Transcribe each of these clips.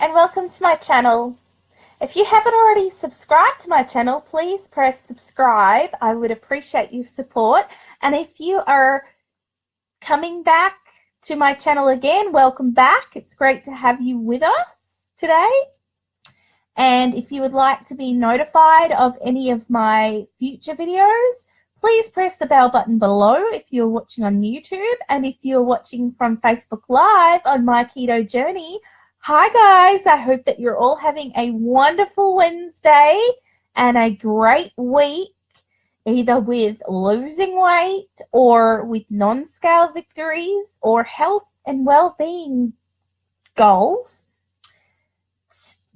and welcome to my channel. If you haven't already subscribed to my channel, please press subscribe. I would appreciate your support. And if you are coming back to my channel again, welcome back. It's great to have you with us today. And if you would like to be notified of any of my future videos, please press the bell button below if you're watching on YouTube. And if you're watching from Facebook Live on my keto journey, hi guys, I hope that you're all having a wonderful Wednesday and a great week, either with losing weight or with non-scale victories or health and well-being goals.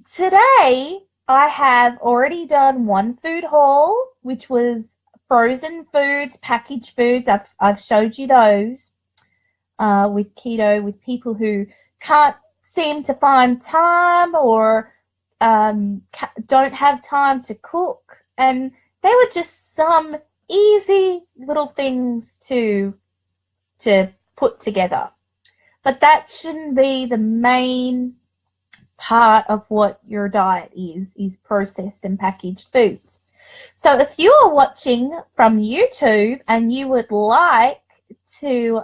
Today, I have already done one food haul, which was frozen foods, packaged foods. I've showed you those with keto, with people who can't seem to find time or don't have time to cook. And they were just some easy little things to put together. But that shouldn't be the main part of what your diet is processed and packaged foods. So if you are watching from YouTube and you would like to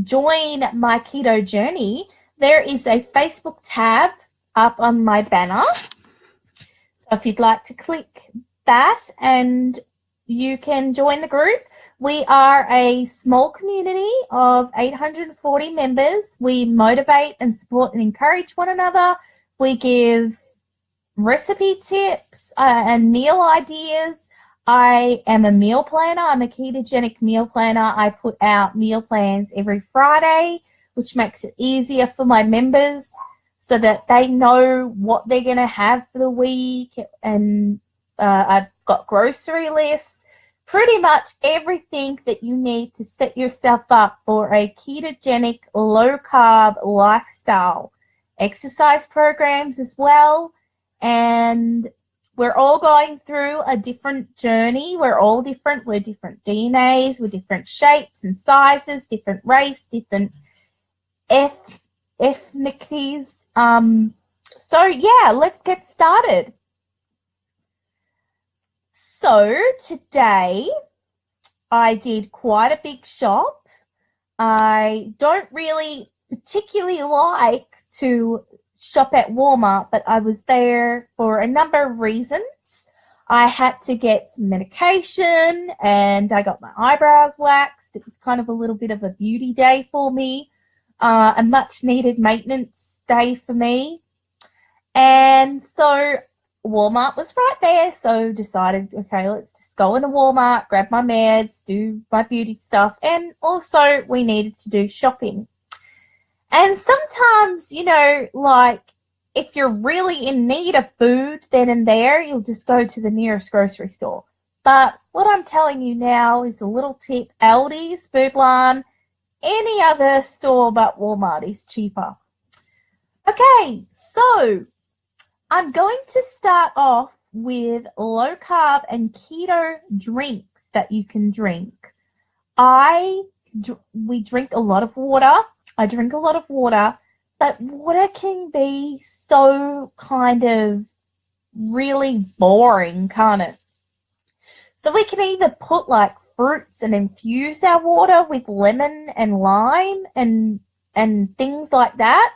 join my keto journey, there is a Facebook tab up on my banner. So if you'd like to click that and you can join the group. We are a small community of 840 members. We motivate and support and encourage one another. We give recipe tips and meal ideas. I am a meal planner. I'm a ketogenic meal planner. I put out meal plans every Friday, which makes it easier for my members so that they know what they're going to have for the week. And I've got grocery lists. Pretty much everything that you need to set yourself up for a ketogenic, low-carb lifestyle. Exercise programs as well. And we're all going through a different journey. We're all different. We're different DNAs. We're different shapes and sizes, different race, different ethnicities. So, yeah, let's get started. So today I did quite a big shop. I don't really particularly like to shop at Walmart, but I was there for a number of reasons. I had to get some medication and I got my eyebrows waxed. It was kind of a little bit of a beauty day for me, a much needed maintenance day for me. And so Walmart was right there, so decided, okay, let's just go into Walmart, grab my meds, do my beauty stuff, and also we needed to do shopping. And sometimes, you know, like if you're really in need of food then and there, you'll just go to the nearest grocery store. But what I'm telling you now is a little tip. Aldi's, Food Line, any other store but Walmart is cheaper. Okay, so I'm going to start off with low carb and keto drinks that you can drink. We drink a lot of water. I drink a lot of water, but water can be so kind of really boring, can't it? So we can either put like fruits and infuse our water with lemon and lime and things like that.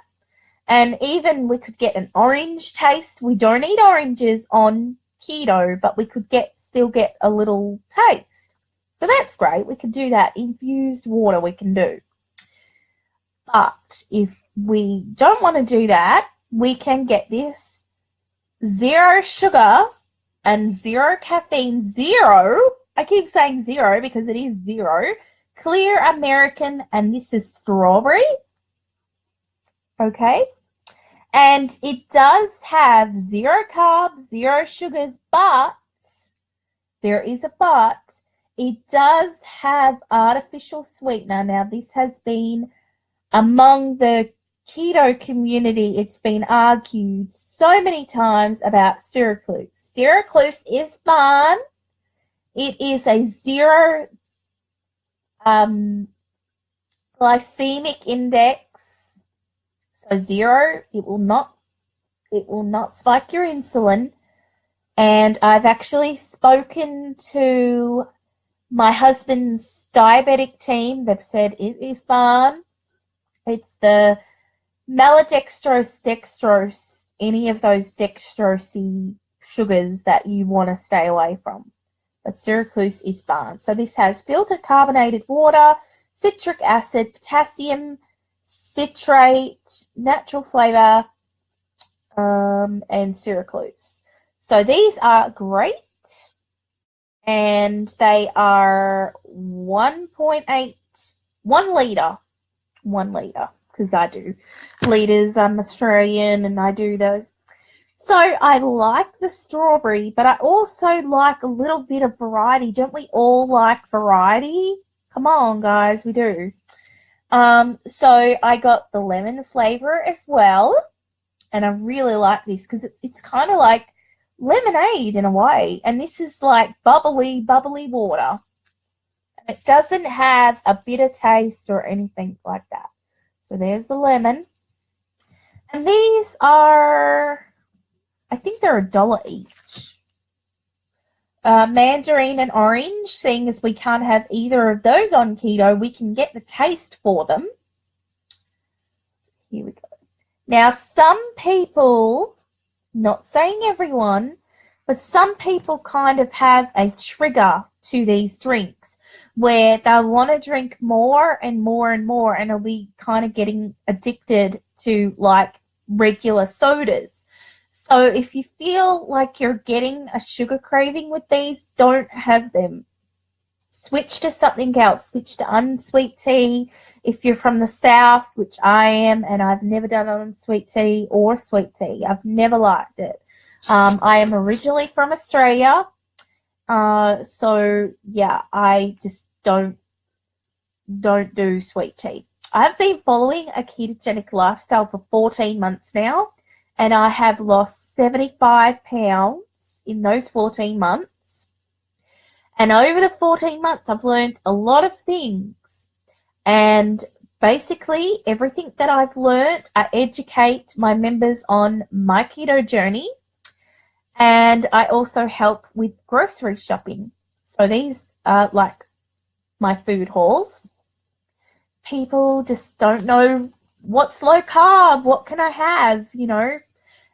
And even we could get an orange taste. We don't eat oranges on keto, but we could still get a little taste. So that's great. We could do that. Infused water we can do. But if we don't want to do that, we can get this zero sugar and zero caffeine, I keep saying zero because it is zero, clear American, and this is strawberry. Okay. And it does have zero carbs, zero sugars, but there is a but. It does have artificial sweetener. Now, this has been among the keto community. It's been argued so many times about Syracuse. Syracuse is fine. It is a zero glycemic index. So 0, it will not It will not spike your insulin. And I've actually spoken to my husband's diabetic team. They've said it is fine. It's the maltodextrose, dextrose, any of those dextrosy sugars that you want to stay away from. But Syracuse is fine. So this has filtered carbonated water, citric acid, potassium, citrate, natural flavor, and Syracuse. So these are great. And they are 1.8, 1 litre. 1 litre, because I do litres. I'm Australian and I do those. So I like the strawberry, but I also like a little bit of variety. Don't we all like variety? Come on, guys, we do. So I got the lemon flavor as well, and I really like this because it's kind of like lemonade in a way, and this is like bubbly water. And it doesn't have a bitter taste or anything like that. So there's the lemon, and these are, I think they're $1 each. Mandarin and orange, seeing as we can't have either of those on keto, we can get the taste for them. Here we go. Now, some people, not saying everyone, but some people kind of have a trigger to these drinks where they'll want to drink more and more and more, and they'll be kind of getting addicted to like regular sodas. So if you feel like you're getting a sugar craving with these, don't have them. Switch to something else. Switch to unsweet tea. If you're from the South, which I am, and I've never done unsweet tea or sweet tea. I've never liked it. I am originally from Australia. So yeah, I just don't do sweet tea. I've been following a ketogenic lifestyle for 14 months now, and I have lost 75 pounds in those 14 months. And over the 14 months, I've learned a lot of things. And basically, everything that I've learned, I educate my members on my keto journey. And I also help with grocery shopping. So these are like my food hauls. People just don't know what's low carb, what can I have, you know.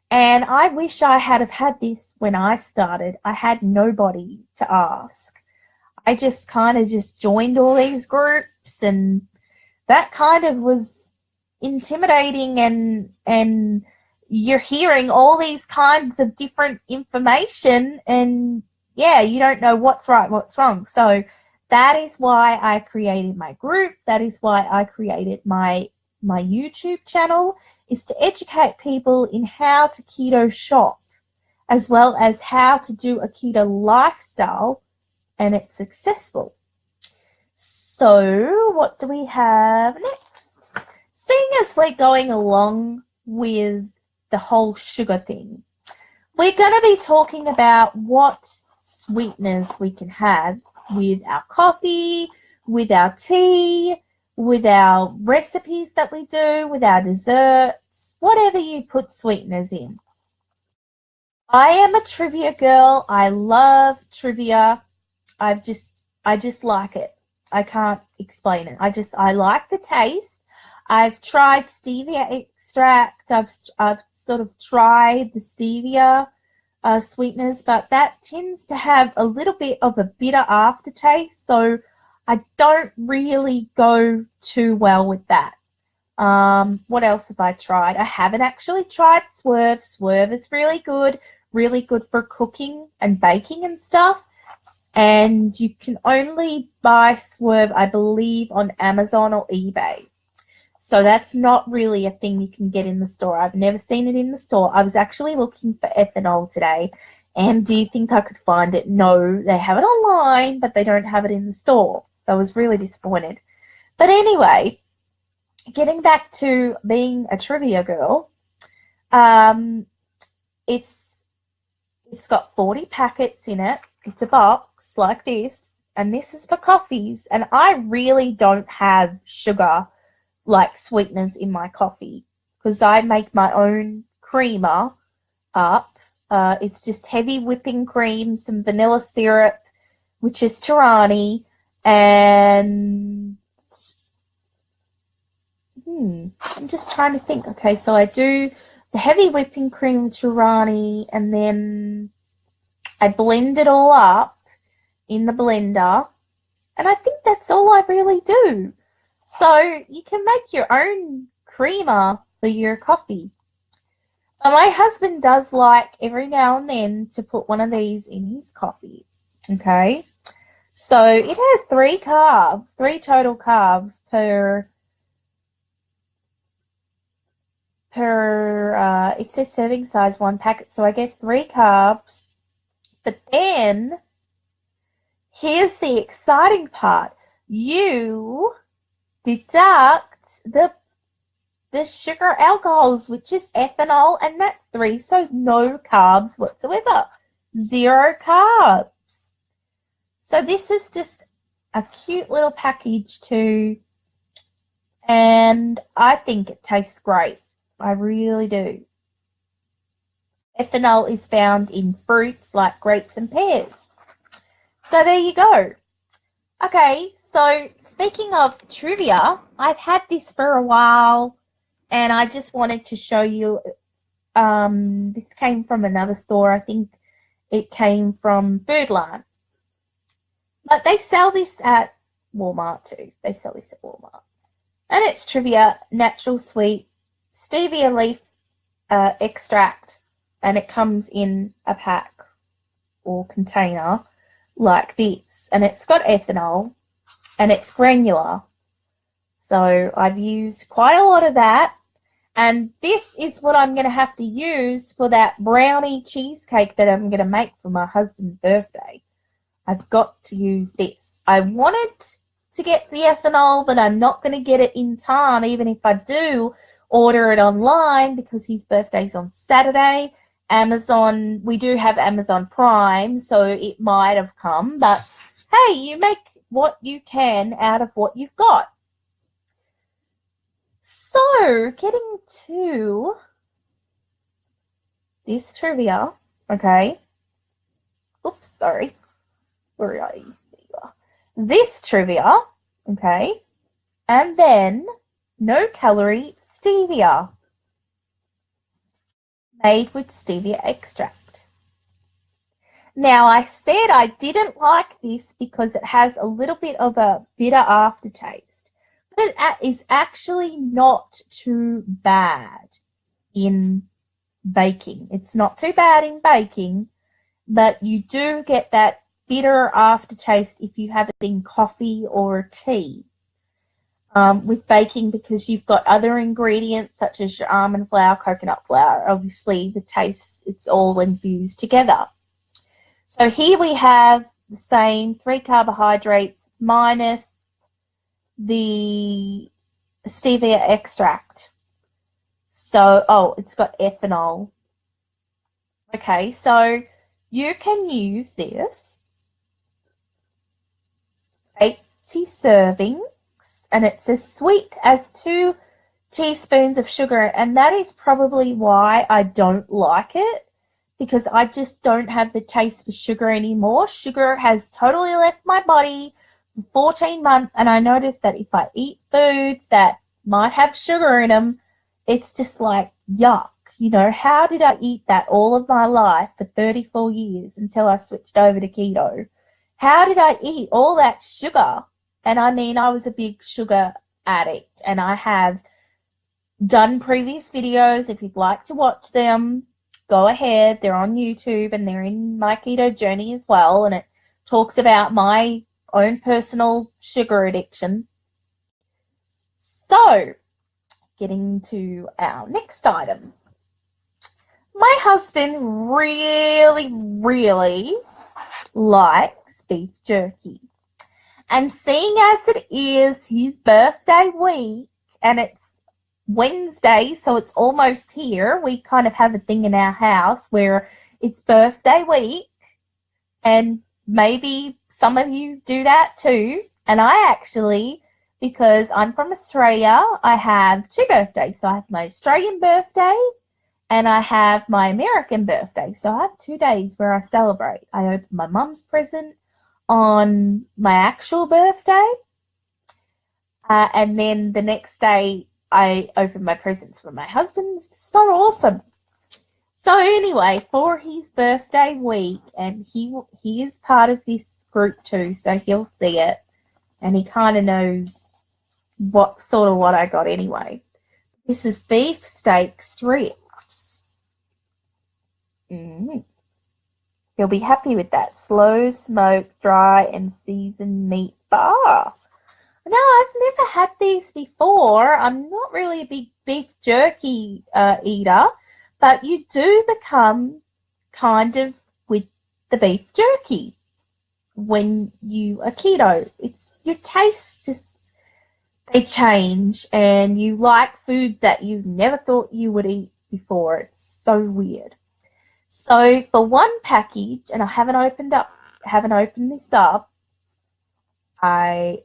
And I wish I had have had this when I started. I had nobody to ask. I just kind of just joined all these groups, and that kind of was intimidating, and you're hearing all these kinds of different information, and yeah, you don't know what's right, what's wrong. So that is why I created my group. That is why I created my YouTube channel, is to educate people in how to keto shop, as well as how to do a keto lifestyle, and it's successful. So what do we have next? Seeing as we're going along with the whole sugar thing, we're going to be talking about what sweeteners we can have with our coffee, with our tea, with our recipes that we do, with our desserts, whatever you put sweeteners in. I am a trivia girl. I love trivia. I just like it. I can't explain it. I like the taste. I've tried stevia extract. I've sort of tried the stevia sweeteners, but that tends to have a little bit of a bitter aftertaste, so I don't really go too well with that. What else have I tried? I haven't actually tried Swerve. Swerve is really good for cooking and baking and stuff. And you can only buy Swerve, I believe, on Amazon or eBay. So that's not really a thing you can get in the store. I've never seen it in the store. I was actually looking for ethanol today. And do you think I could find it? No, they have it online, but they don't have it in the store. So I was really disappointed. But anyway, getting back to being a trivia girl, it's got 40 packets in it. It's a box like this, and this is for coffees. And I really don't have sugar like sweeteners in my coffee because I make my own creamer up. It's just heavy whipping cream, some vanilla syrup, which is Tirani, and I'm just trying to think. Okay, so I do the heavy whipping cream with Tirani, and then I blend it all up in the blender, and I think that's all I really do. So you can make your own creamer for your coffee. But my husband does like every now and then to put one of these in his coffee. Okay, so it has 3 carbs, 3 total carbs per it says serving size 1 packet, so I guess 3 carbs. But then here's the exciting part. You deduct the sugar alcohols, which is ethanol, and that's 3, so no carbs whatsoever. 0 carbs. So this is just a cute little package too, and I think it tastes great. I really do. Ethanol is found in fruits like grapes and pears. So there you go. Okay, so speaking of trivia, I've had this for a while, and I just wanted to show you. This came from another store. I think it came from Foodland. But they sell this at Walmart too. They sell this at Walmart. And it's trivia, natural sweet, stevia leaf extract, and it comes in a pack or container like this. And it's got ethanol, and it's granular. So I've used quite a lot of that. And this is what I'm going to have to use for that brownie cheesecake that I'm going to make for my husband's birthday. I've got to use this. I wanted to get the ethanol, but I'm not going to get it in time, even if I do order it online, because his birthday's on Saturday. Amazon, we do have Amazon Prime, so it might have come. But hey, you make what you can out of what you've got. So, getting to this trivia, okay. Oops, sorry. Where are you? There you are. This trivia, okay. And then no calorie stevia, made with stevia extract. Now, I said I didn't like this because it has a little bit of a bitter aftertaste. But it is actually not too bad in baking. It's not too bad in baking, but you do get that bitter aftertaste if you have it in coffee or tea with baking, because you've got other ingredients such as your almond flour, coconut flour. Obviously, the taste, it's all infused together. So here we have the same 3 carbohydrates minus the stevia extract. So, it's got ethanol. Okay, so you can use this 80 servings, and it's as sweet as 2 teaspoons of sugar, and that is probably why I don't like it, because I just don't have the taste for sugar anymore. Sugar has totally left my body 14 months, and I noticed that if I eat foods that might have sugar in them, it's just like yuck. You know, how did I eat that all of my life for 34 years until I switched over to keto? How did I eat all that sugar? And I mean, I was a big sugar addict, and I have done previous videos. If you'd like to watch them, go ahead. They're on YouTube, and they're in my keto journey as well, and it talks about my own personal sugar addiction. So, getting to our next item. My husband really, really likes beef jerky. And seeing as it is his birthday week, and it's Wednesday, so it's almost here, we kind of have a thing in our house where it's birthday week, and maybe some of you do that too. And I actually, because I'm from Australia, I have 2 birthdays. So I have my Australian birthday, and I have my American birthday. So I have 2 days where I celebrate. I open my mum's present on my actual birthday, and then the next day I open my presents for my husband. It's so awesome. So anyway, for his birthday week, and he is part of this group too, so he'll see it, and he kind of knows what I got anyway. This is beef steak strips. He'll be happy with that. Slow smoked, dry and seasoned meat bar. No, I've never had these before. I'm not really a big beef jerky eater, but you do become kind of with the beef jerky when you are keto. It's your taste just, they change, and you like foods that you never thought you would eat before. It's so weird. So for one package, and I haven't opened this up. I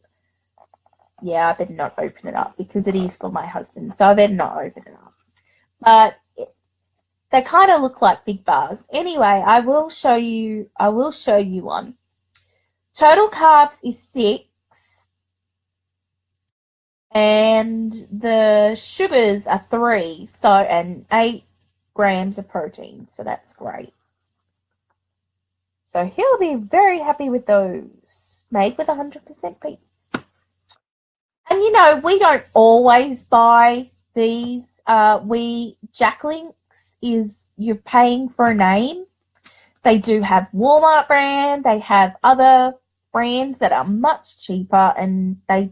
better not open it up because it is for my husband. So I better not open it up. But they kind of look like big bars. Anyway, I will show you one. Total carbs is 6. And the sugars are 3. So, and 8 grams of protein. So that's great. So he'll be very happy with those. Made with 100% beef. And you know, we don't always buy these. Jack Link's is, you're paying for a name. They do have Walmart brand. They have other brands that are much cheaper, and I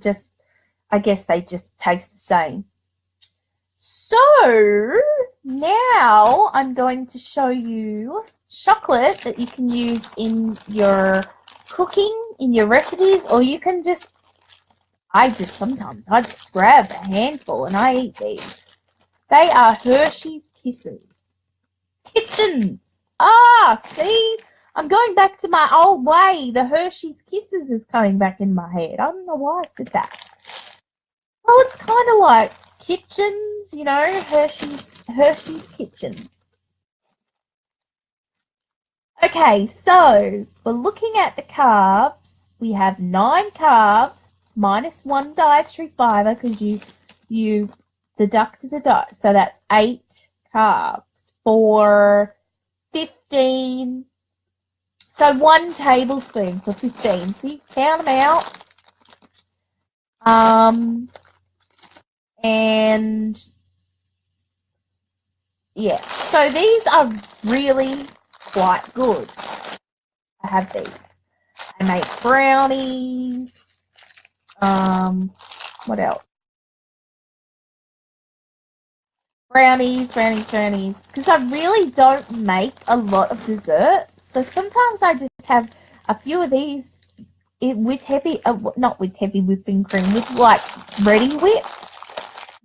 guess they just taste the same. So now I'm going to show you chocolate that you can use in your cooking, in your recipes, or you can sometimes I just grab a handful and I eat these. They are Hershey's Kisses. Kitchens. See? I'm going back to my old way. The Hershey's Kisses is coming back in my head. I don't know why I said that. Well, it's kind of like Kitchens, you know, Hershey's Kitchens. Okay, so we're looking at the carbs. We have 9 carbs minus 1 dietary fiber because you deducted the diet. So that's 8 carbs for 15. So 1 tablespoon for 15. So you count them out. And yeah, so these are really quite good. I have these. I make brownies. What else? Brownies. Because I really don't make a lot of dessert. So sometimes I just have a few of these with not with heavy whipping cream, with like ready whip,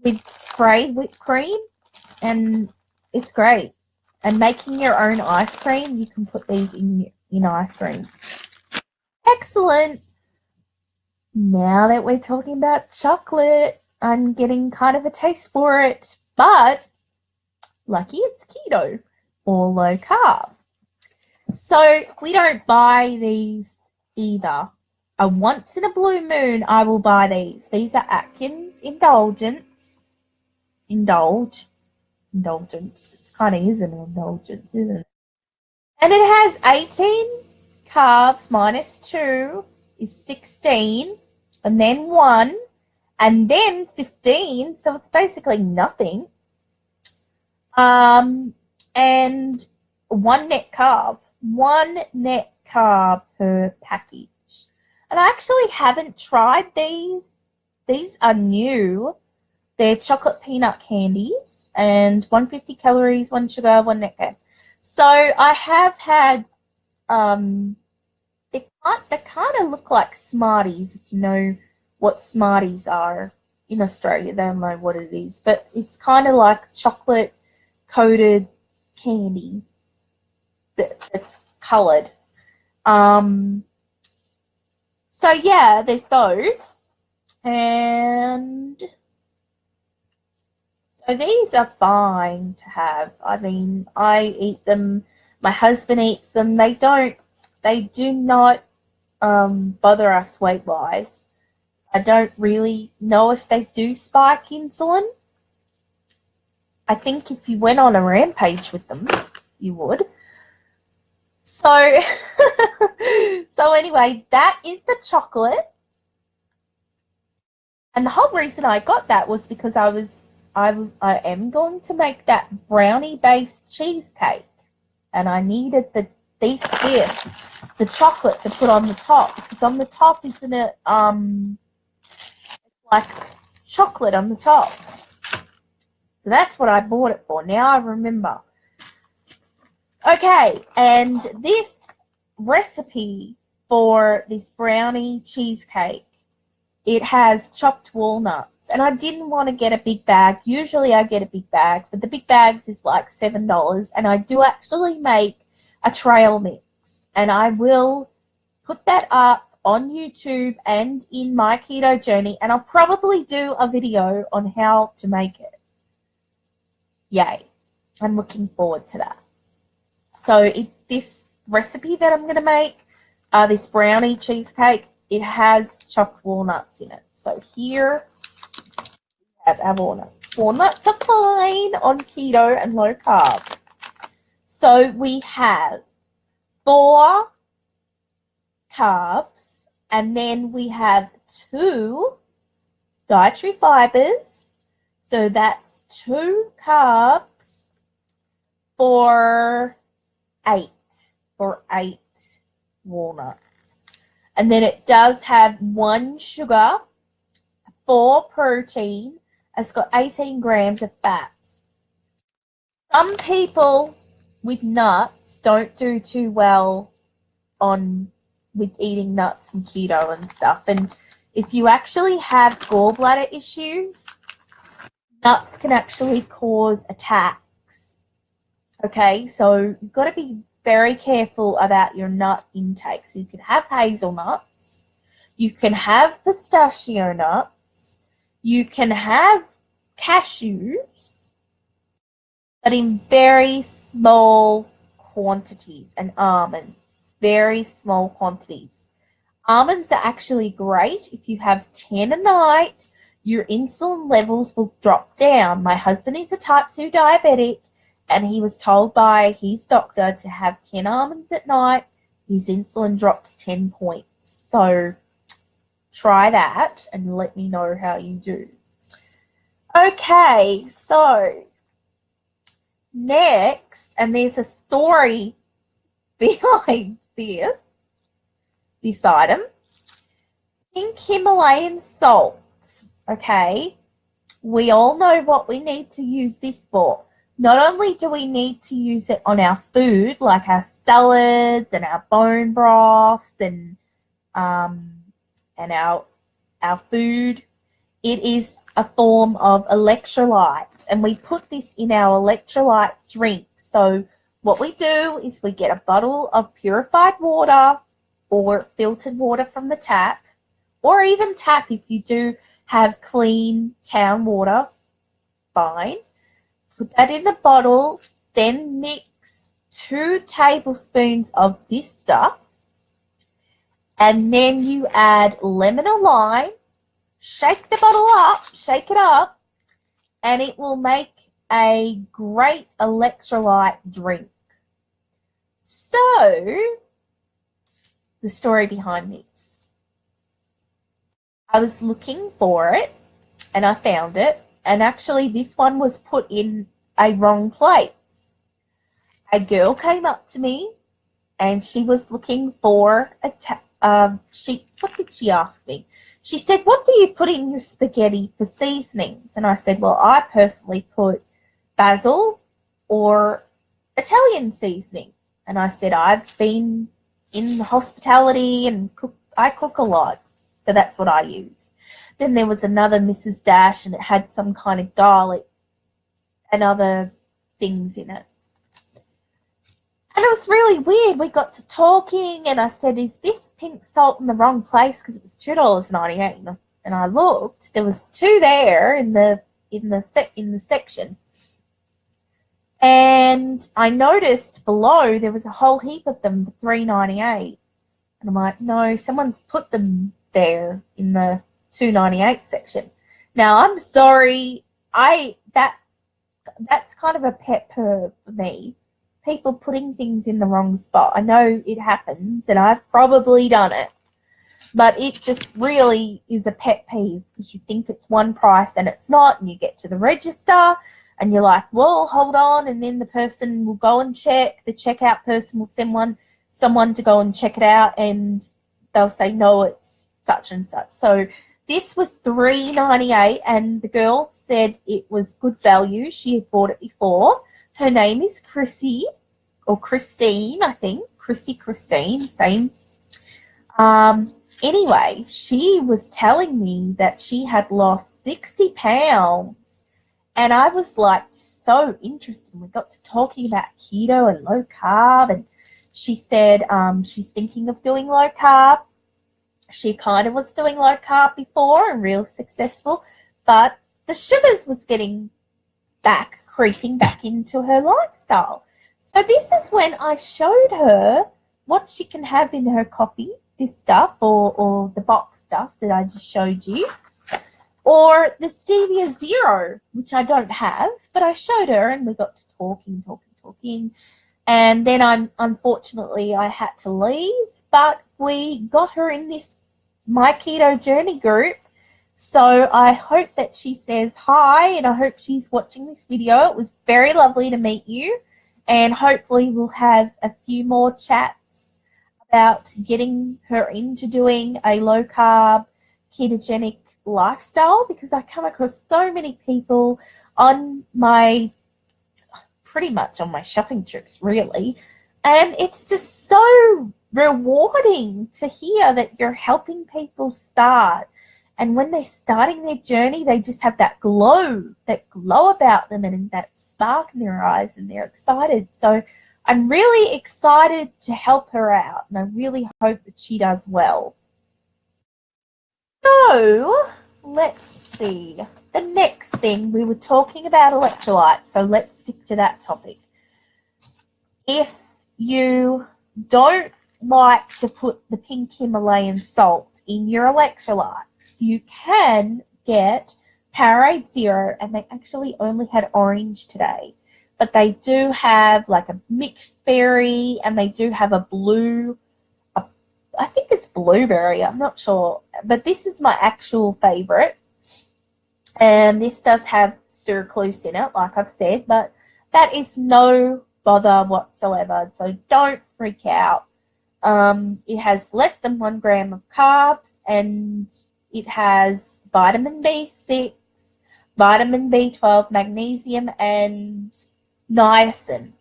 with sprayed whipped cream, and it's great. And making your own ice cream, you can put these in ice cream. Excellent. Now that we're talking about chocolate, I'm getting kind of a taste for it, but lucky it's keto or low carb. So we don't buy these either. A once in a blue moon, I will buy these. These are Atkins Indulgence. Indulgence. It kind of is an indulgence, isn't it? And it has 18 carbs minus 2 is 16, and then 1, and then 15. So it's basically nothing. And 1 net carb. 1 net carb per package. And I actually haven't tried these. These are new. They're chocolate peanut candies, and 150 calories, 1 sugar, 1 net carb. So I have had, they kind of look like Smarties, if you know what Smarties are in Australia. They don't know what it is, but it's kind of like chocolate coated candy that's coloured. So yeah, there's those. And so So these are fine to have. I mean, I eat them. My husband eats them. They do not bother us weight-wise. I don't really know if they do spike insulin. I think if you went on a rampage with them, you would. So, so anyway, that is the chocolate. And the whole reason I got that was because I am going to make that brownie-based cheesecake. And I needed the chocolate to put on the top, because on the top isn't it like chocolate on the top. So that's what I bought it for. Now I remember. Okay, and this recipe for this brownie cheesecake, it has chopped walnuts. And I didn't want to get a big bag. Usually I get a big bag, but the big bags is like $7. And I do actually make a trail mix. And I will put that up on YouTube and in my keto journey. And I'll probably do a video on how to make it. Yay. I'm looking forward to that. So this recipe that I'm going to make, this brownie cheesecake, it has chopped walnuts in it. So here we have our walnuts. Walnuts are fine on keto and low carb. So we have 4 carbs, and then we have 2 dietary fibers. So that's 2 carbs for 8 walnuts. And then it does have 1 sugar, 4 protein. It's got 18 grams of fats. Some people with nuts don't do too well with eating nuts and keto and stuff. And if you actually have gallbladder issues, nuts can actually cause attacks. Okay, so you've got to be very careful about your nut intake. So you can have hazelnuts, you can have pistachio nuts, you can have cashews, but in very small quantities, and almonds, very small quantities. Almonds are actually great. If you have 10 a night, your insulin levels will drop down. My husband is a type 2 diabetic, and he was told by his doctor to have 10 almonds at night. His insulin drops 10 points. So try that and let me know how you do. Okay, so next, and there's a story behind this item. Pink Himalayan salt. Okay, we all know what we need to use this for. Not only do we need to use it on our food, like our salads and our bone broths and our food, it is a form of electrolytes, and we put this in our electrolyte drink. So what we do is we get a bottle of purified water or filtered water from the tap, or even tap if you do have clean town water, fine. Put that in the bottle, then mix 2 tablespoons of this stuff, and then you add lemon or lime, shake the bottle up, shake it up, and it will make a great electrolyte drink. So, the story behind this. I was looking for it, and I found it. And actually, this one was put in a wrong place. A girl came up to me, and she was looking for what did she ask me? She said, "What do you put in your spaghetti for seasonings?" And I said, "Well, I personally put basil or Italian seasoning." And I said, "I've been in hospitality and I cook a lot, so that's what I use." Then there was another Mrs. Dash, and it had some kind of garlic and other things in it. And it was really weird. We got to talking, and I said, "Is this pink salt in the wrong place?" Because it was $2.98. And I looked. There was 2 there in the in the section. And I noticed below there was a whole heap of them, $3.98. And I'm like, no, someone's put them there in the $2.98 section. Now, I'm sorry, that's kind of a pet peeve for me. People putting things in the wrong spot. I know it happens, and I've probably done it. But it just really is a pet peeve because you think it's one price and it's not, and you get to the register and you're like, well, hold on, and then the person will go and check. The checkout person will send someone to go and check it out, and they'll say, no, it's such and such. So this was $3.98, and the girl said it was good value. She had bought it before. Her name is Chrissy, or Christine, I think. Christine, same. Anyway, she was telling me that she had lost 60 pounds. And I was like so interested. We got to talking about keto and low carb, and she said she's thinking of doing low carb. She kind of was doing low carb before and real successful, but the sugars was getting creeping back into her lifestyle. So this is when I showed her what she can have in her coffee, this stuff, or the box stuff that I just showed you. Or the stevia zero, which I don't have, but I showed her and we got to talking. And then unfortunately I had to leave, but we got her in this My Keto Journey group. So I hope that she says hi, and I hope she's watching this video. It was very lovely to meet you, and hopefully we'll have a few more chats about getting her into doing a low carb ketogenic lifestyle, because I come across so many people pretty much on my shopping trips, really, and it's just so rewarding to hear that you're helping people start, and when they're starting their journey, they just have that glow about them and that spark in their eyes, and they're excited. So I'm really excited to help her out, and I really hope that she does well. So let's see. The next thing, we were talking about electrolytes, so let's stick to that topic. If you don't like to put the pink Himalayan salt in your electrolytes, you can get Powerade Zero, and they actually only had orange today. But they do have like a mixed berry, and they do have a blue, I think it's blueberry, I'm not sure, but this is my actual favorite, and this does have sucralose in it, like I've said, but that is no bother whatsoever, so don't freak out. It has less than 1 gram of carbs, and it has vitamin B6, vitamin B12, magnesium, and niacin.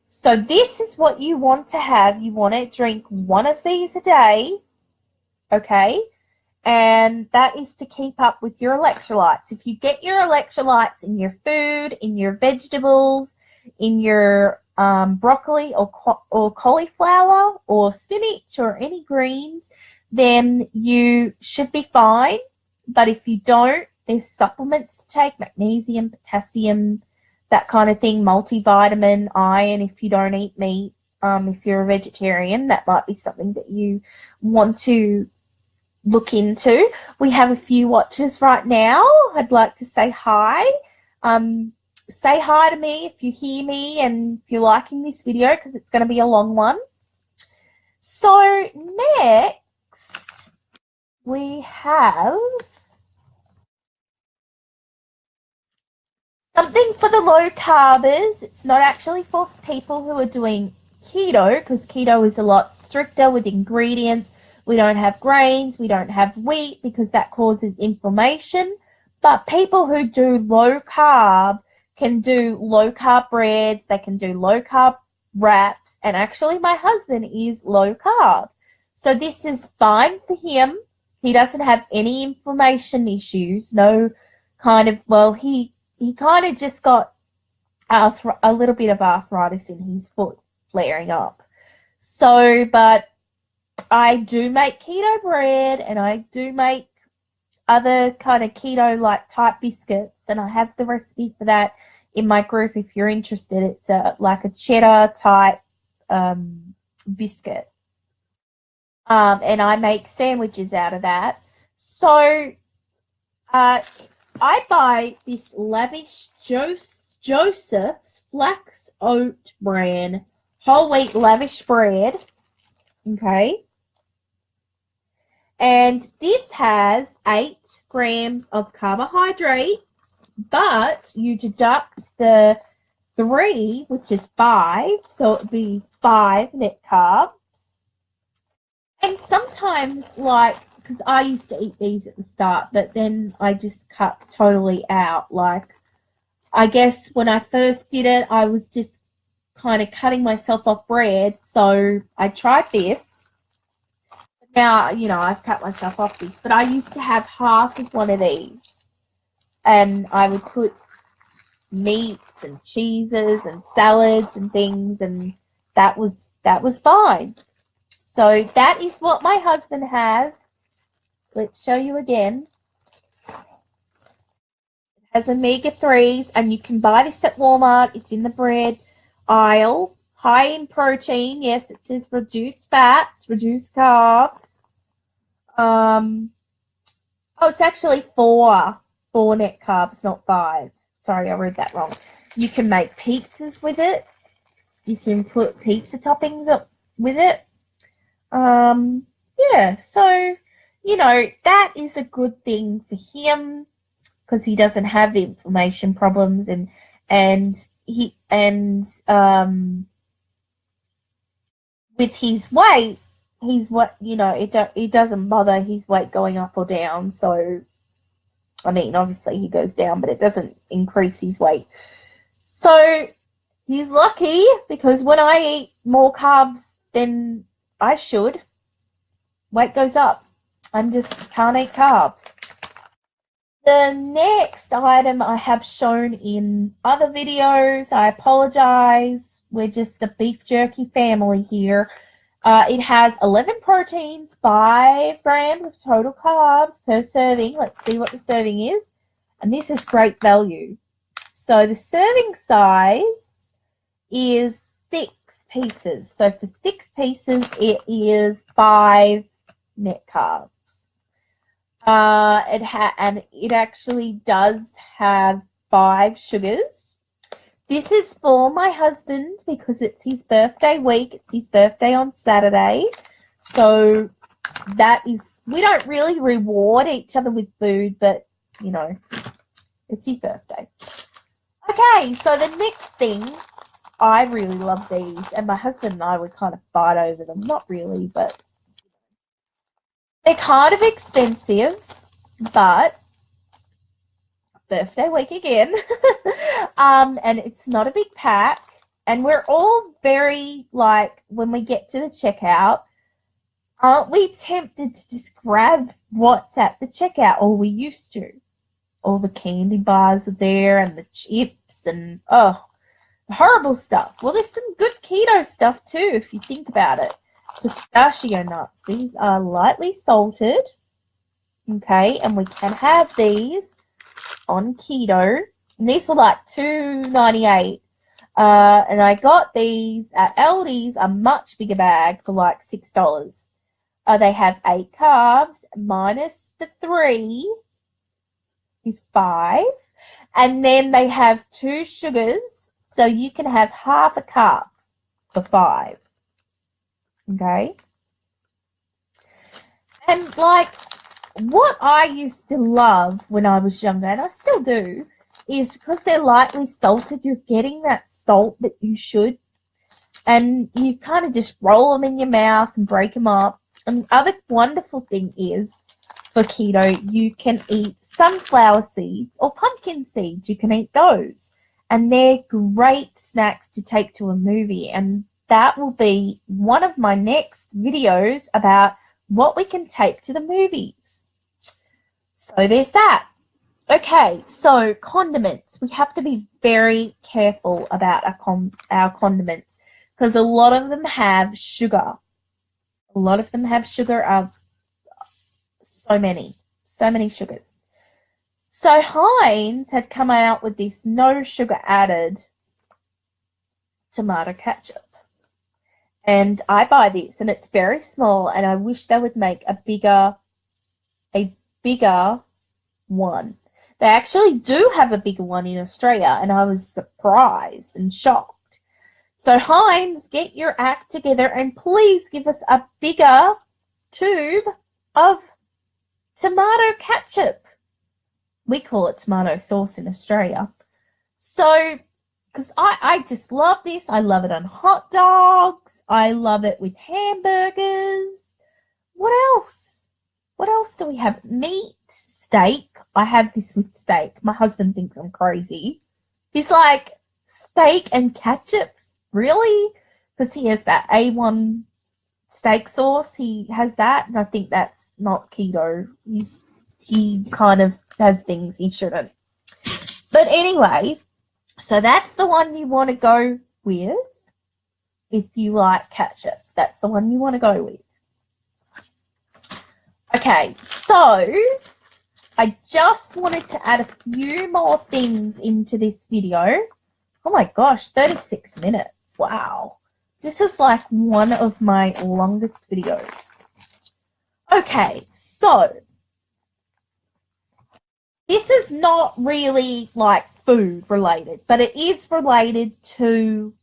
So this is what you want to have. You want to drink one of these a day, okay? And that is to keep up with your electrolytes. If you get your electrolytes in your food, in your vegetables, in your broccoli or cauliflower or spinach or any greens, then you should be fine. But if you don't, there's supplements to take, magnesium, potassium, that kind of thing, multivitamin, iron if you don't eat meat. If you're a vegetarian, that might be something that you want to look into. We have a few watchers right now. I'd like to say hi. Say hi to me if you hear me and if you're liking this video, because it's going to be a long one. So next we have something for the low carbers. It's not actually for people who are doing keto, because keto is a lot stricter with ingredients. We don't have grains, we don't have wheat, because that causes inflammation. But people who do low carb can do low carb breads, they can do low carb wraps, and actually my husband is low carb. So this is fine for him. He doesn't have any inflammation issues, no kind of, well, he kind of just got a little bit of arthritis in his foot flaring up. So, but I do make keto bread, and I do make other kind of keto like type biscuits, and I have the recipe for that in my group if you're interested. It's like a cheddar type biscuit, and I make sandwiches out of that. So I buy this Lavish Joseph's Flax Oat Bran whole wheat lavish bread. Okay. And this has 8 grams of carbohydrates, but you deduct the 3, which is 5, so it would be 5 net carbs. And sometimes, like, because I used to eat these at the start, but then I just cut totally out. Like, I guess when I first did it, I was just kind of cutting myself off bread, so I tried this. Now, you know, I've cut myself off this, but I used to have half of one of these, and I would put meats and cheeses and salads and things, and that was fine. So that is what my husband has. Let's show you again. It has omega-3s, and you can buy this at Walmart. It's in the bread aisle. High in protein. Yes, it says reduced fats, reduced carbs. Oh, it's actually 4 net carbs, not 5. Sorry, I read that wrong. You can make pizzas with it. You can put pizza toppings up with it. Yeah, so, you know, that is a good thing for him because he doesn't have inflammation problems, and with his weight, it doesn't bother his weight going up or down. So, I mean, obviously he goes down, but it doesn't increase his weight. So he's lucky because when I eat more carbs than I should, weight goes up. I just can't eat carbs. The next item I have shown in other videos. I apologize. We're just a beef jerky family here. It has 11 proteins, 5 grams of total carbs per serving. Let's see what the serving is. And this is great value. So the serving size is 6 pieces. So for 6 pieces, it is 5 net carbs. It actually does have 5 sugars. This is for my husband because it's his birthday week. It's his birthday on Saturday. So we don't really reward each other with food, but, you know, it's his birthday. Okay, so the next thing, I really love these, and my husband and I would kind of fight over them. Not really, but they're kind of expensive, but birthday week again. And it's not a big pack, and we're all very, like, when we get to the checkout, aren't we tempted to just grab what's at the checkout? Or we used to. All the candy bars are there, and the chips, and horrible stuff. Well, there's some good keto stuff too if you think about it. Pistachio nuts. These are lightly salted. Okay, and we can have these on keto. And these were like $2.98. And I got these at Aldi's, a much bigger bag, for like $6. They have 8 carbs minus the 3 is 5. And then they have 2 sugars, so you can have half a cup for 5. Okay? And like, what I used to love when I was younger, and I still do, is because they're lightly salted, you're getting that salt that you should. And you kind of just roll them in your mouth and break them up. And the other wonderful thing is, for keto, you can eat sunflower seeds or pumpkin seeds. You can eat those. And they're great snacks to take to a movie. And that will be one of my next videos about what we can take to the movies. So there's that. Okay, so condiments. We have to be very careful about our condiments because a lot of them have sugar. A lot of them have sugar, so So many sugars. So Heinz had come out with this no sugar added tomato ketchup. And I buy this, and it's very small, and I wish they would make a bigger one. They actually do have a bigger one in Australia, and I was surprised and shocked. So Heinz, get your act together and please give us a bigger tube of tomato ketchup. We call it tomato sauce in Australia. So, because I just love this. I love it on hot dogs. I love it with hamburgers. What else? What else do we have? Meat, steak. I have this with steak. My husband thinks I'm crazy. He's like, steak and ketchups? Really? Because he has that A1 steak sauce. He has that, and I think that's not keto. He kind of has things he shouldn't. But anyway, so that's the one you want to go with if you like ketchup. That's the one you want to go with. Okay, so I just wanted to add a few more things into this video. Oh my gosh, 36 minutes. Wow. This is like one of my longest videos. Okay, so this is not really like food related, but it is related to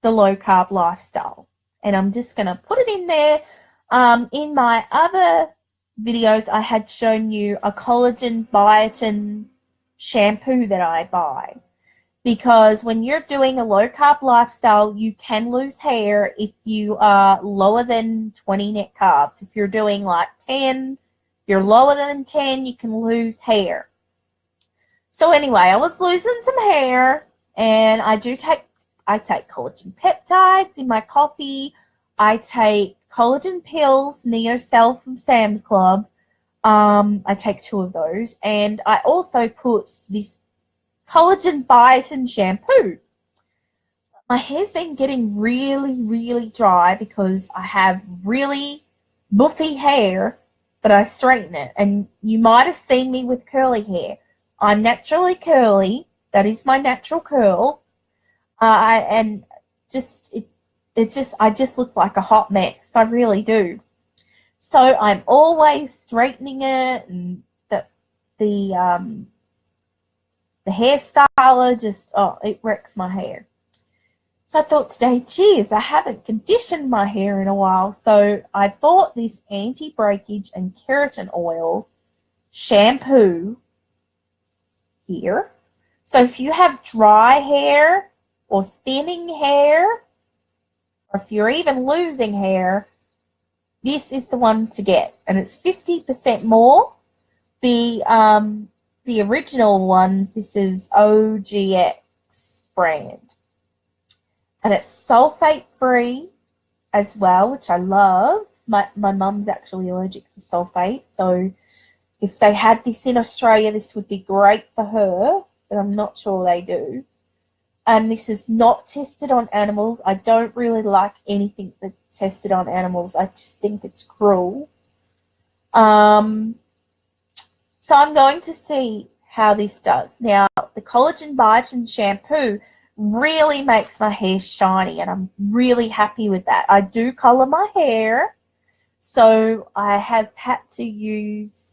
the low carb lifestyle. And I'm just going to put it in there. In my other videos, I had shown you a collagen biotin shampoo that I buy. Because when you're doing a low carb lifestyle, you can lose hair if you are lower than 20 net carbs. If you're doing like 10, you're lower than 10, you can lose hair. So anyway, I was losing some hair, and I take collagen peptides in my coffee. I take collagen pills, NeoCell from Sam's Club. I take 2 of those, and I also put this collagen biotin shampoo. My hair's been getting really, really dry because I have really buffy hair, but I straighten it. And you might have seen me with curly hair. I'm naturally curly. That is my natural curl. I just look like a hot mess. I really do. So I'm always straightening it, and the hairstyler just, it wrecks my hair. So I thought today, geez, I haven't conditioned my hair in a while. So I bought this anti-breakage and keratin oil shampoo here. So if you have dry hair or thinning hair, or if you're even losing hair, this is the one to get. And it's 50% more. The original ones, this is OGX brand. And it's sulfate free as well, which I love. My mum's actually allergic to sulfate, so if they had this in Australia, this would be great for her, but I'm not sure they do. And this is not tested on animals. I don't really like anything that's tested on animals. I just think it's cruel. So I'm going to see how this does. Now, the collagen biotin shampoo really makes my hair shiny, and I'm really happy with that. I do color my hair, so I have had to use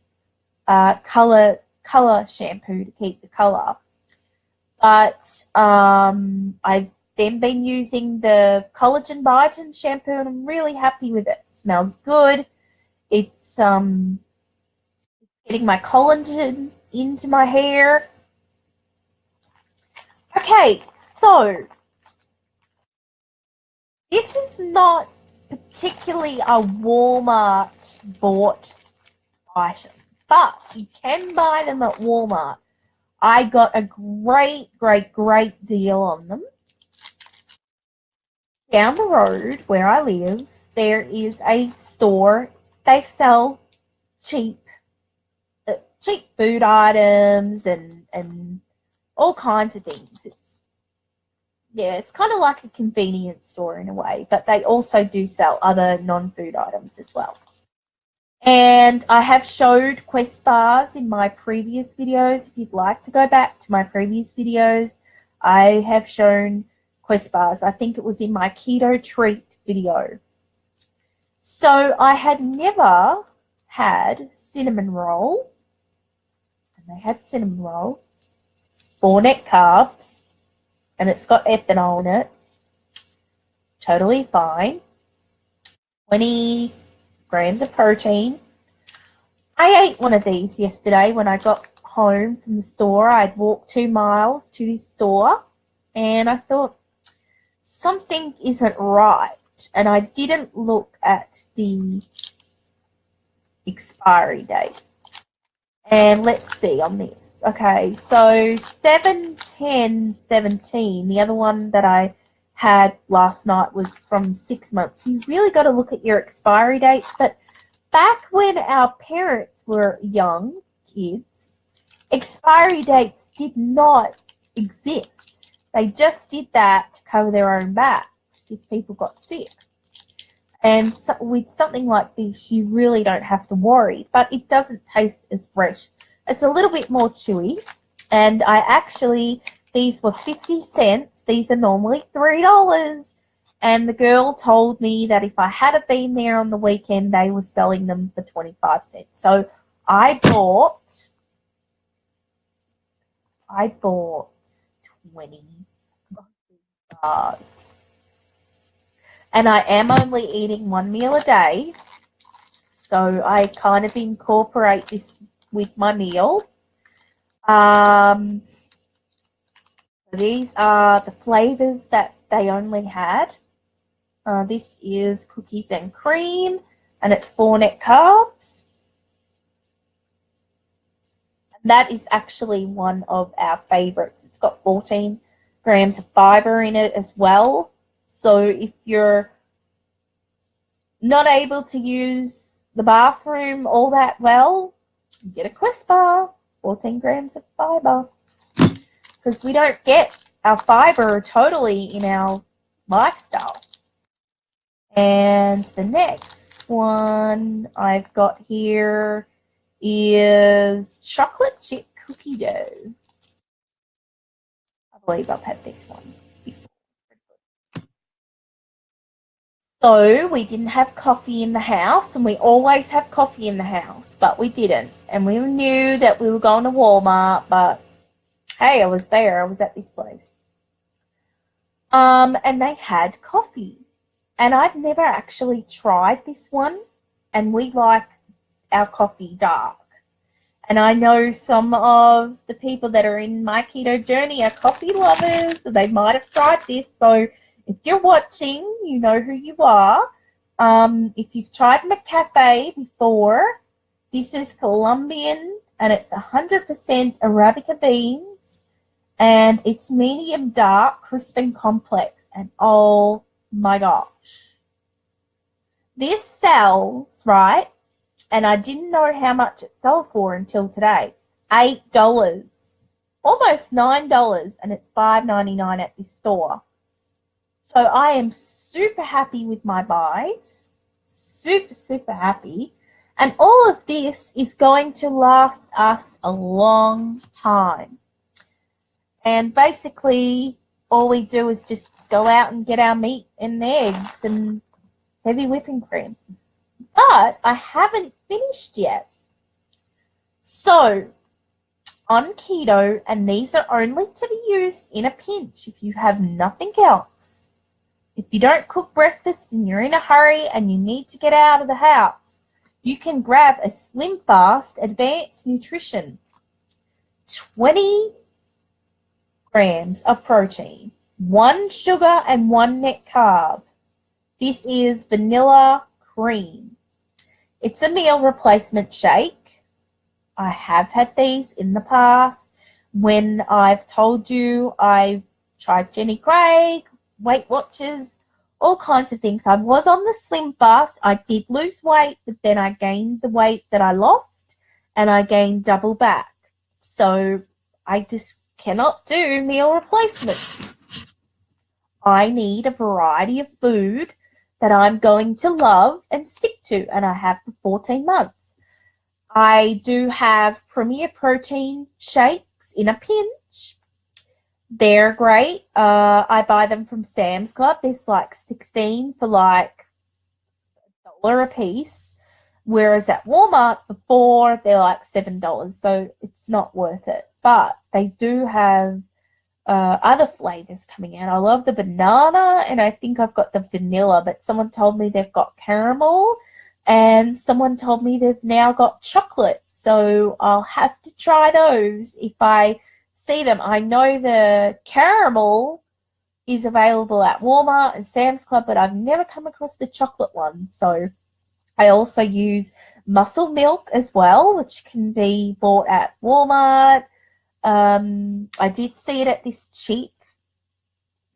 color shampoo to keep the color. But I've then been using the collagen biotin shampoo, and I'm really happy with it. It smells good. It's getting my collagen into my hair. Okay, so this is not particularly a Walmart bought item, but you can buy them at Walmart. I got a great deal on them. Down the road where I live, there is a store. They sell cheap food items and all kinds of things. It's kind of like a convenience store in a way, but they also do sell other non-food items as well. And I have showed Quest bars in my previous videos. If you'd like to go back to my previous videos, I have shown Quest bars. I think it was in my keto treat video. So I had never had cinnamon roll. And they had cinnamon roll, 4 net carbs, and it's got ethanol in it. Totally fine. 20 grams of protein. I ate one of these yesterday when I got home from the store. I'd walked 2 miles to this store, and I thought something isn't right. And I didn't look at the expiry date. And let's see on this. Okay, so 7/10/17. The other one that I had last night was from 6 months. You really got to look at your expiry dates. But back when our parents were young kids, expiry dates did not exist. They just did that to cover their own backs if people got sick. And so with something like this, you really don't have to worry, but it doesn't taste as fresh. It's a little bit more chewy, and these were 50 cents. These are normally $3, and the girl told me that if I had been there on the weekend, they were selling them for 25 cents. So I bought 20 bars. And I am only eating 1 meal a day, so I kind of incorporate this with my meal. These are the flavors that they only had. This is cookies and cream, and it's 4 net carbs. And that is actually one of our favorites. It's got 14 grams of fiber in it as well. So if you're not able to use the bathroom all that well, get a Quest bar, 14 grams of fiber. Because we don't get our fiber totally in our lifestyle. And the next one I've got here is chocolate chip cookie dough. I believe I've had this one before. So we didn't have coffee in the house, and we always have coffee in the house, but we didn't. And we knew that we were going to Walmart, but hey, I was there. I was at this place. And they had coffee. And I've never actually tried this one, and we like our coffee dark. And I know some of the people that are in my keto journey are coffee lovers, so they might have tried this. So if you're watching, you know who you are. If you've tried McCafe before, this is Colombian, and it's 100% Arabica beans, and it's medium dark, crisp and complex, and oh my gosh. This sells, right, and I didn't know how much it sold for until today, $8, almost $9, and it's $5.99 at this store. So I am super happy with my buys, super happy. And all of this is going to last us a long time. And basically, all we do is just go out and get our meat and eggs and heavy whipping cream. But I haven't finished yet. So, on keto, and these are only to be used in a pinch if you have nothing else. If you don't cook breakfast and you're in a hurry and you need to get out of the house, you can grab a Slim Fast Advanced Nutrition. 20 grams of protein, 1 sugar and 1 net carb. This is vanilla cream. It's a meal replacement shake. I have had these in the past when I've told you I've tried Jenny Craig, Weight Watchers, all kinds of things. I was on the Slim Fast. I did lose weight, but then I gained the weight that I lost, and I gained double back. So I just cannot do meal replacement. I need a variety of food that I'm going to love and stick to, and I have for 14 months. I do have Premier Protein shakes in a pinch. They're great. I buy them from Sam's Club. There's like 16 for like $1 a piece, whereas at Walmart for 4 they're like $7, so it's not worth it. But they do have other flavors coming out. I love the banana, and I think I've got the vanilla, but someone told me they've got caramel, and someone told me they've now got chocolate, so I'll have to try those if I see them. I know the caramel is available at Walmart and Sam's Club, but I've never come across the chocolate one. So I also use muscle milk as well, which can be bought at Walmart. I did see it at this cheap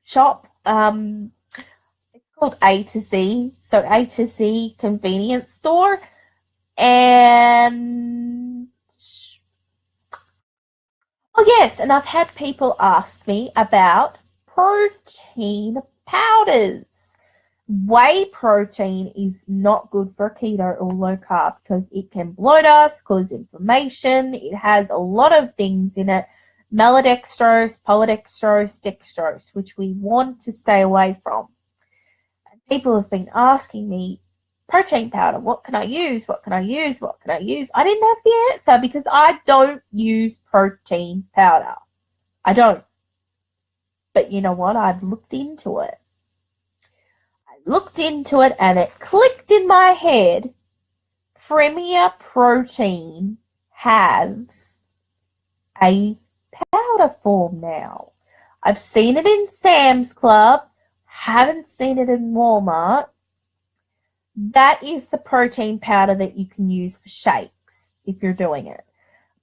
shop. It's called A to Z, so A to Z convenience store. And oh yes, and I've had people ask me about protein powders. Whey protein is not good for keto or low carb because it can bloat us, cause inflammation. It has a lot of things in it, maltodextrose, polydextrose, dextrose, which we want to stay away from. And people have been asking me, protein powder, what can I use? What can I use? What can I use? I didn't have the answer because I don't use protein powder. I don't. But you know what? I've looked into it. And it clicked in my head. Premier Protein has a powder form now. I've seen it in Sam's Club, haven't seen it in Walmart. That is the protein powder that you can use for shakes if you're doing it.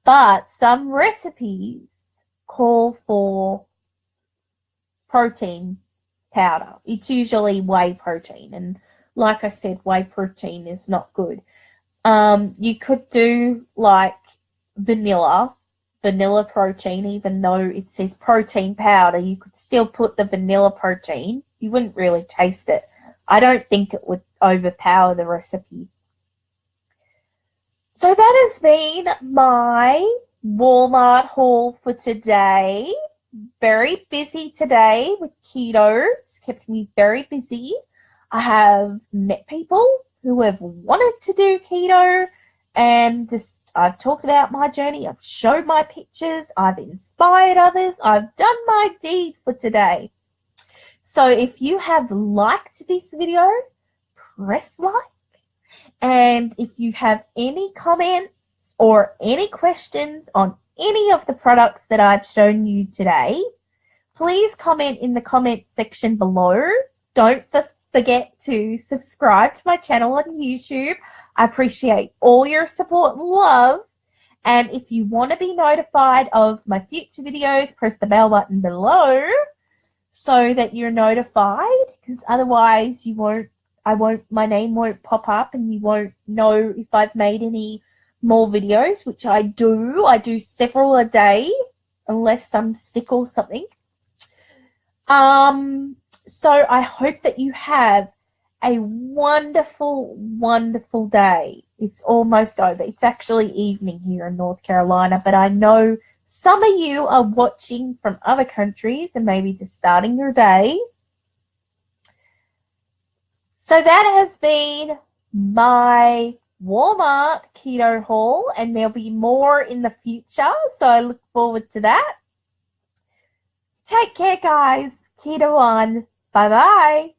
But some recipes call for protein powder. It's usually whey protein, and like I said, whey protein is not good. You could do like vanilla protein, even though it says protein powder. You could still put the vanilla protein. You wouldn't really taste it. I don't think it would overpower the recipe. So that has been my Walmart haul for today. Very busy today with keto. It's kept me very busy. I have met people who have wanted to do keto, and I've talked about my journey. I've showed my pictures. I've inspired others. I've done my deed for today. So if you have liked this video, press like. And if you have any comments or any questions on any of the products that I've shown you today, please comment in the comment section below. Don't forget to subscribe to my channel on YouTube. I appreciate all your support and love. And if you want to be notified of my future videos, press the bell button below so that you're notified, because otherwise my name won't pop up and you won't know if I've made any more videos, which I do. I do several a day unless I'm sick or something. So I hope that you have a wonderful, wonderful day. It's almost over. It's actually evening here in North Carolina, but I know some of you are watching from other countries and maybe just starting your day. So that has been my Walmart keto haul, and there'll be more in the future, so I look forward to that. Take care, guys. Keto on. Bye-bye.